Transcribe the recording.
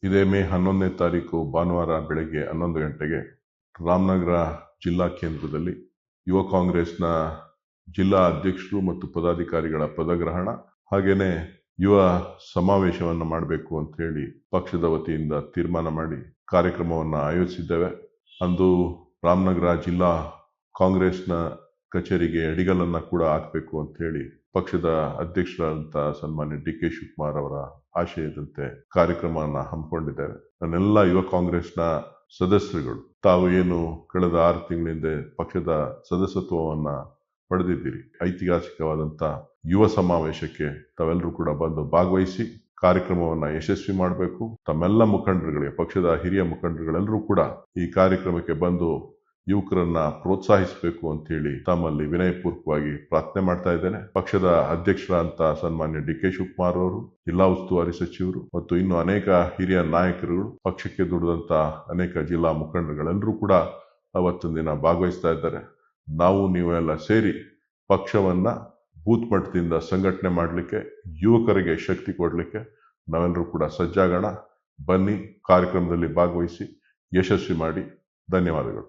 ಇದೇ ಮೇ 11ನೇ ತಾರೀಕು ಭಾನುವಾರ ಬೆಳಗ್ಗೆ 11 ಗಂಟೆಗೆ ರಾಮನಗರ ಜಿಲ್ಲಾ ಕೇಂದ್ರದಲ್ಲಿ ಯುವ ಕಾಂಗ್ರೆಸ್ನ ಜಿಲ್ಲಾ ಅಧ್ಯಕ್ಷರು ಮತ್ತು ಪದಾಧಿಕಾರಿಗಳ ಪದಗ್ರಹಣ ಹಾಗೇನೆ ಯುವ ಸಮಾವೇಶವನ್ನು ಮಾಡಬೇಕು ಅಂತ ಹೇಳಿ ಪಕ್ಷದ ವತಿಯಿಂದ ತೀರ್ಮಾನ ಮಾಡಿ ಕಾರ್ಯಕ್ರಮವನ್ನು ಆಯೋಜಿಸಿದ್ದೇವೆ. ಅಂದು ರಾಮನಗರ ಜಿಲ್ಲಾ ಕಾಂಗ್ರೆಸ್ನ ಕಚೇರಿಗೆ ಅಡಿಗಲನ್ನ ಕೂಡ ಹಾಕಬೇಕು ಅಂತ ಹೇಳಿ ಪಕ್ಷದ ಅಧ್ಯಕ್ಷರಾದಂಥ ಸನ್ಮಾನ್ಯ ಡಿ.ಕೆ. ಶಿವಕುಮಾರ್ ಅವರ ಆಶಯದಂತೆ ಕಾರ್ಯಕ್ರಮವನ್ನು ಹಮ್ಮಿಕೊಂಡಿದ್ದೇವೆ. ನನ್ನೆಲ್ಲ ಯುವ ಕಾಂಗ್ರೆಸ್ನ ಸದಸ್ಯರುಗಳು ತಾವು ಏನು ಕಳೆದ 6 ತಿಂಗಳಿಂದ ಪಕ್ಷದ ಸದಸ್ಯತ್ವವನ್ನ ಪಡೆದಿದ್ದೀರಿ, ಐತಿಹಾಸಿಕವಾದಂಥ ಯುವ ಸಮಾವೇಶಕ್ಕೆ ತಾವೆಲ್ಲರೂ ಕೂಡ ಬಂದು ಭಾಗವಹಿಸಿ ಕಾರ್ಯಕ್ರಮವನ್ನ ಯಶಸ್ವಿ ಮಾಡಬೇಕು. ತಮ್ಮೆಲ್ಲ ಮುಖಂಡರುಗಳಿಗೆ, ಪಕ್ಷದ ಹಿರಿಯ ಮುಖಂಡರುಗಳೆಲ್ಲರೂ ಕೂಡ ಈ ಕಾರ್ಯಕ್ರಮಕ್ಕೆ ಬಂದು ಯುವಕರನ್ನ ಪ್ರೋತ್ಸಾಹಿಸಬೇಕು ಅಂತ ಹೇಳಿ ತಮ್ಮಲ್ಲಿ ವಿನಯಪೂರ್ವಕವಾಗಿ ಪ್ರಾರ್ಥನೆ ಮಾಡ್ತಾ ಇದ್ದೇನೆ. ಪಕ್ಷದ ಅಧ್ಯಕ್ಷರಾದಂತ ಸನ್ಮಾನ್ಯ ಡಿ.ಕೆ. ಶಿವಕುಮಾರ್ ಅವರು, ಜಿಲ್ಲಾ ಉಸ್ತುವಾರಿ ಸಚಿವರು ಮತ್ತು ಇನ್ನು ಅನೇಕ ಹಿರಿಯ ನಾಯಕರುಗಳು, ಪಕ್ಷಕ್ಕೆ ದುಡಿದಂತ ಅನೇಕ ಜಿಲ್ಲಾ ಮುಖಂಡರುಗಳೆಲ್ಲರೂ ಕೂಡ ಅವತ್ತಿನ ದಿನ ಭಾಗವಹಿಸ್ತಾ ಇದ್ದಾರೆ. ನಾವು ನೀವೆಲ್ಲ ಸೇರಿ ಪಕ್ಷವನ್ನ ಬೂತ್ ಮಟ್ಟದಿಂದ ಸಂಘಟನೆ ಮಾಡಲಿಕ್ಕೆ, ಯುವಕರಿಗೆ ಶಕ್ತಿ ಕೊಡಲಿಕ್ಕೆ ನಾವೆಲ್ಲರೂ ಕೂಡ ಸಜ್ಜಾಗೋಣ. ಬನ್ನಿ, ಕಾರ್ಯಕ್ರಮದಲ್ಲಿ ಭಾಗವಹಿಸಿ ಯಶಸ್ವಿ ಮಾಡಿ. ಧನ್ಯವಾದಗಳು.